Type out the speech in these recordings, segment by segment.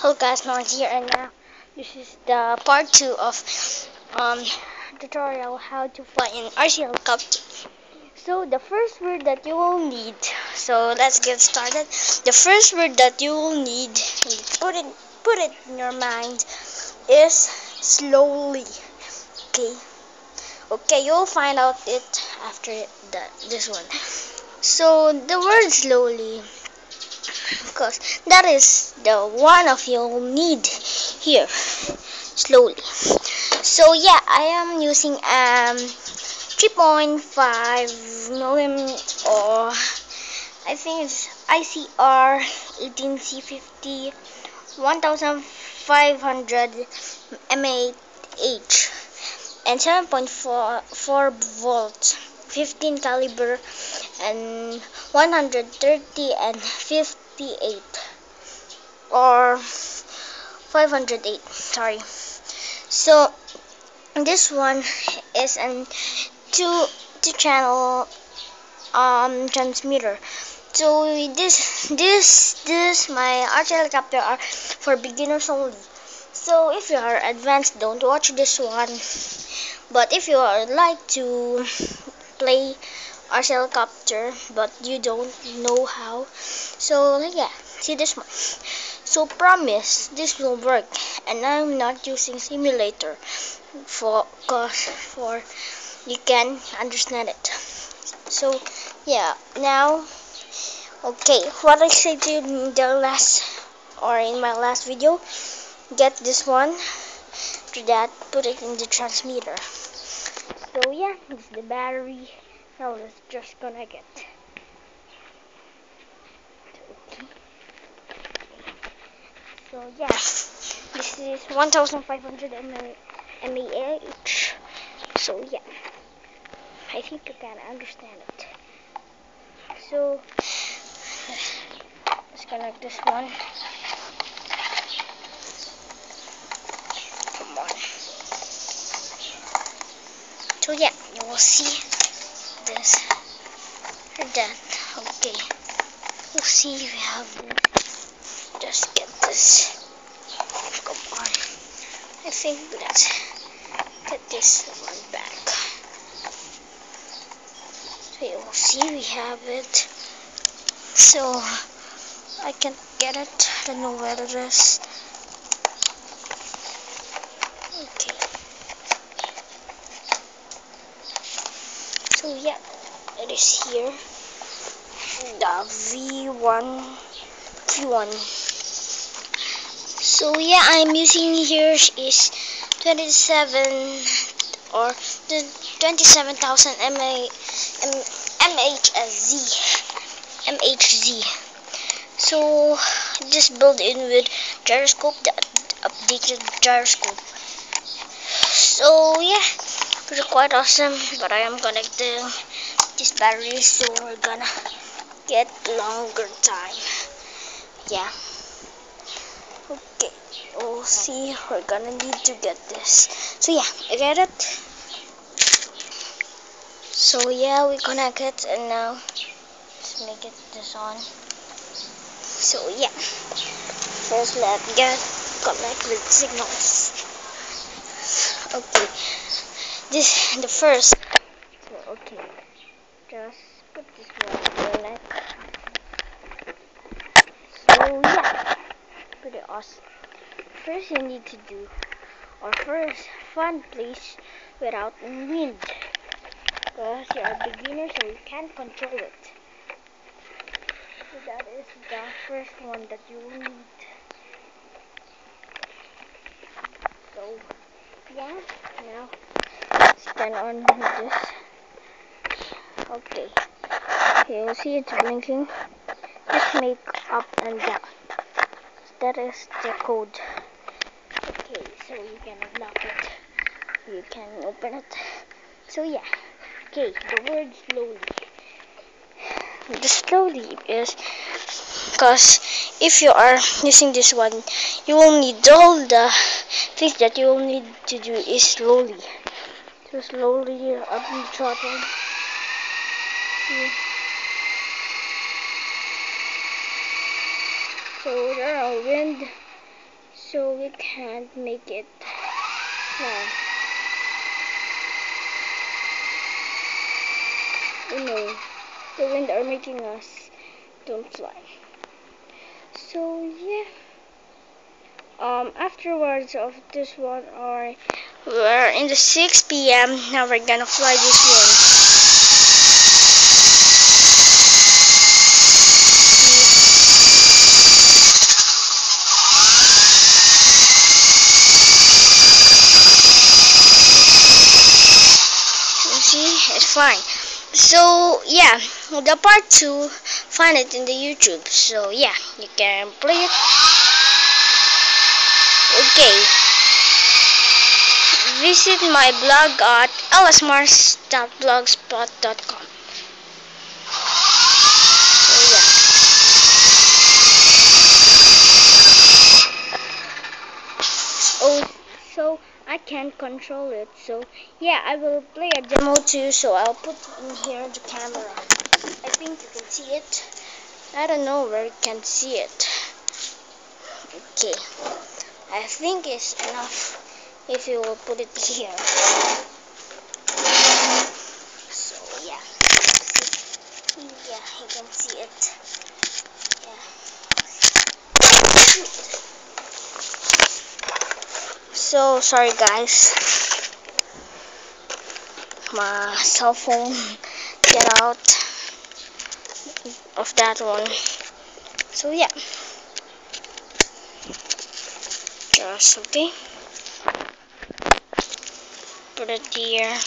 Hello guys, Lawrence here, and now this is the part 2 of tutorial how to fly in RC helicopter. So the first word that you will need, so let's get started. The first word that you will need, and put it in your mind, is slowly. Okay, okay, you'll find out it after this one. So the word slowly, because that is the one of you'll need here, slowly. So yeah, I am using 3.5 millimeter, or I think it's ICR 18C50 1500 mAh and 7.4 volts, 15 caliber, and 130 and 58 or 508. Sorry. So this one is an two channel transmitter. So this my RC helicopter are for beginners only. So if you are advanced, don't watch this one. But if you are like to play RC helicopter but you don't know how, so yeah, see this one. So promise this will work, and I'm not using simulator for you can understand it. So yeah, now okay, what I said to you in the last or in my last video, get this one. After that, put it in the transmitter. So yeah, this is the battery. Now let's just connect it. Okay. So yeah, this is 1500 mAh. So yeah, I think you can understand it. So let's connect this one. Come on. So yeah, you will see this or that. Okay, we'll see if we have this. Just get this. Come on. I think let's get this one back. So you will see we have it. So I can't get it. I don't know where it is. Okay. So yeah, it is here. The V1. So yeah, I'm using here is 27 or 27,000 MHZ. So just build in with gyroscope, the updated gyroscope. So yeah, pretty quite awesome. But I am connecting this battery, so we're gonna get longer time. Yeah. Okay. We'll see. We're gonna need to get this. So yeah, I get it. So yeah, we connect it, and now let's make it this on. So yeah, first let's connect with signals. Okay, this the first. So okay, just put this one on your neck. So yeah, pretty awesome. First you need to do, or first find place without wind, because you are beginner, so you can't control it. So that is the first one that you will need. So yeah, now stand on this. Okay, you'll see it's blinking. Just make up and down. That is the code. Okay, so you can unlock it. You can open it. So yeah. Okay, the word slowly. The slowly is because if you are using this one, you will need all the things that you will need to do is slowly. So slowly up the throttle. So there are wind so we can't make it fly. Oh no, the wind are making us don't fly. So yeah, afterwards of this one, or we're in the 6 p.m. Now we're gonna fly this one. You see, it's flying. So yeah, the part 2, find it in the YouTube. So yeah, you can play it. Okay, visit my blog at lsmars.blogspot.com. So yeah. Oh, so I can't control it. So yeah, I will play a demo too. So I'll put in here the camera. I think you can see it. I don't know where you can see it. Okay, I think it's enough if you will put it here. So yeah, you can see it. Yeah. So sorry guys, my cell phone get out of that one. So yeah, just okay. Put it here.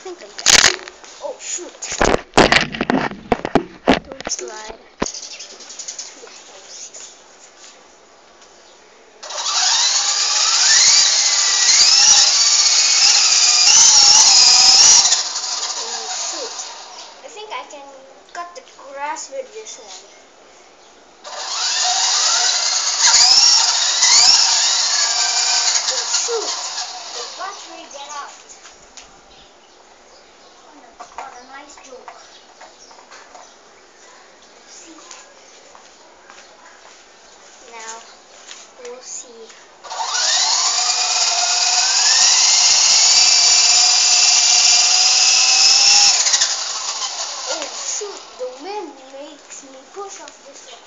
Think like that. Oh shoot! Don't slide. Oh shoot! I think I can cut the grass with this one. Oh shoot! The battery get out. What a nice joke. See? Now we'll see. Oh shoot! The wind makes me push off this one.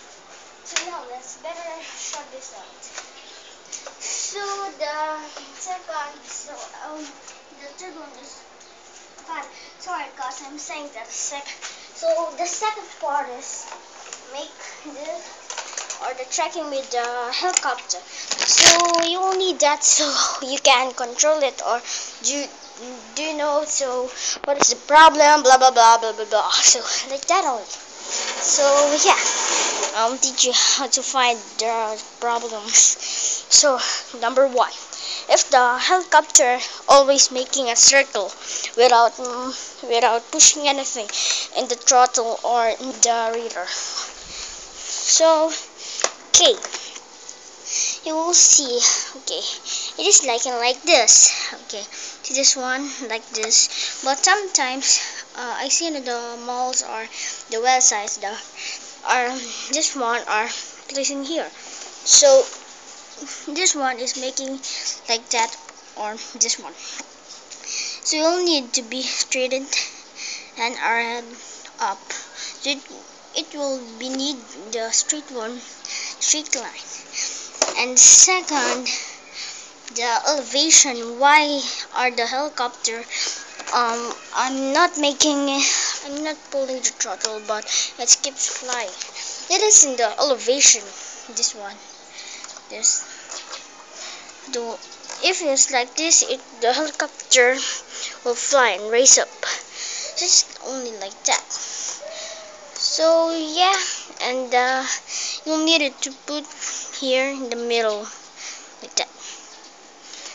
So now let's better shut this out. So the third one is fun. Sorry, cause I'm saying that second. So the second part is make this or the tracking with the helicopter. So you will need that so you can control it, or do you know so what is the problem? Blah blah blah blah blah blah. So like that only. So yeah, I'll teach you how to find the problems. So number 1, if the helicopter always making a circle without pushing anything in the throttle or in the rudder. So okay, you will see. Okay, it is like this. Okay, see this one like this. But sometimes I see that the malls or the websites are this one are placing here. So this one is making like that, or this one. So you'll need to be straightened and ahead up. So it will be need the straight line. And second, the elevation. Why are the helicopter? I'm not pulling the throttle, but it keeps flying. It is in the elevation. This one. This. If it's like this, the helicopter will fly and raise up. Just only like that. So yeah, and you'll need it to put here in the middle, like that.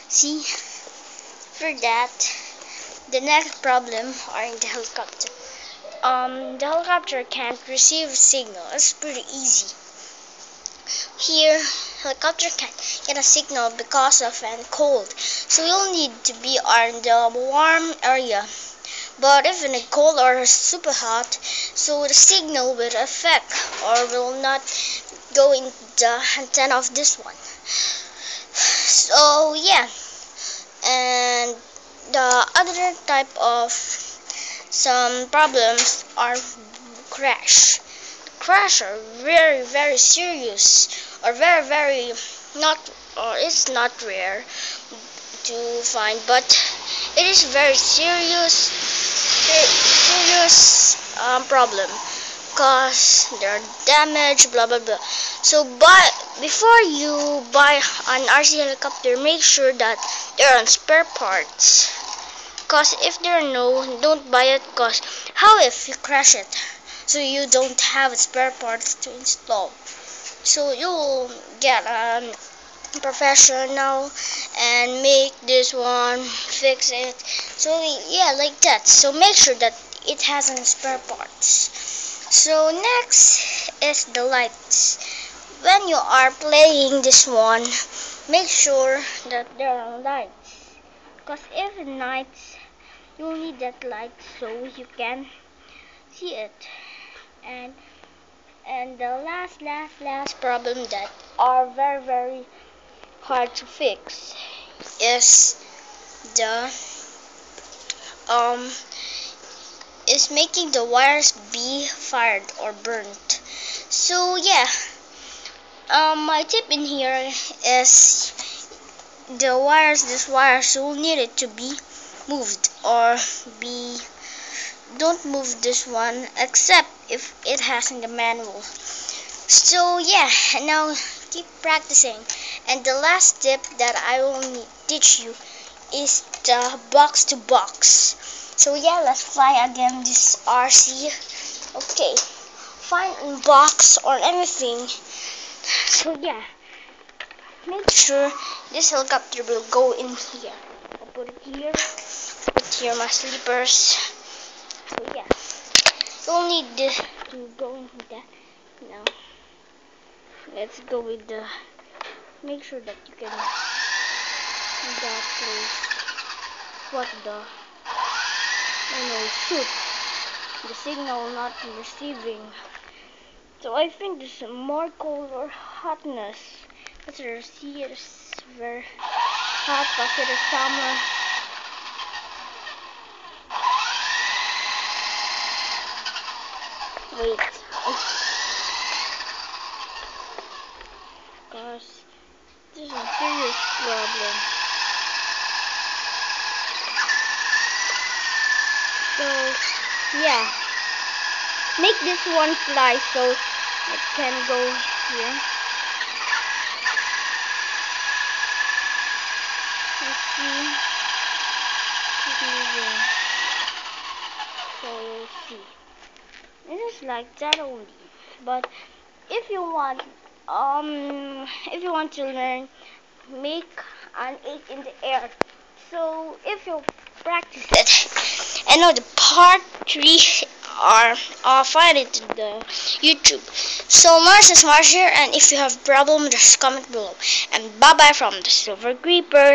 See, for that, the next problem are in the helicopter. the helicopter can't receive signal. It's pretty easy. Here, helicopter can't get a signal because of an cold. So you'll need to be on the warm area. But if in a cold or super hot, so the signal will affect or will not go in the antenna of this one. So yeah, and the other type of some problems are crash. Crash are very serious or very not or it's not rare to find, but it is very serious problem because they're damaged, blah blah blah. So but before you buy an RC helicopter, make sure that they're on spare parts, cause if there are no, don't buy it, cause how if you crash it, so you don't have spare parts to install, so you will get a professional and make this one, fix it. So yeah, like that. So make sure that it has some spare parts. So next is the lights. When you are playing this one, make sure that there are lights, because if at nights you need that light so you can see it. And the last problem that are very hard to fix is the um is making the wires be fired or burnt. So yeah, my tip in here is these wires will need it to be moved or be don't move this one except if it has in the manual. So yeah, and now keep practicing. And the last tip that I will teach you is the box to box. So yeah, let's fly again this RC. Okay, find a box or anything. So yeah, make sure this helicopter will go in here. I'll put it here. Put here my sleepers. So yeah, you'll need this to go in that. Now let's go with the. Make sure that you can that place. What the? Oh no! Shoot! The signal not receiving. So I think there's more cold or hotness. Let's see. It's very hot because it is summer. Wait. Gosh, this is a serious problem. So yeah, make this one fly so it can go here. Let's see. It's moving. So we'll see. It is like that only. But if you want to learn, make an 8 in the air. So if you practice it, and know the part 3 are I'll find it in the YouTube. So Mars is Mars here, and if you have problem, just comment below. And bye bye from the Silver Creeper.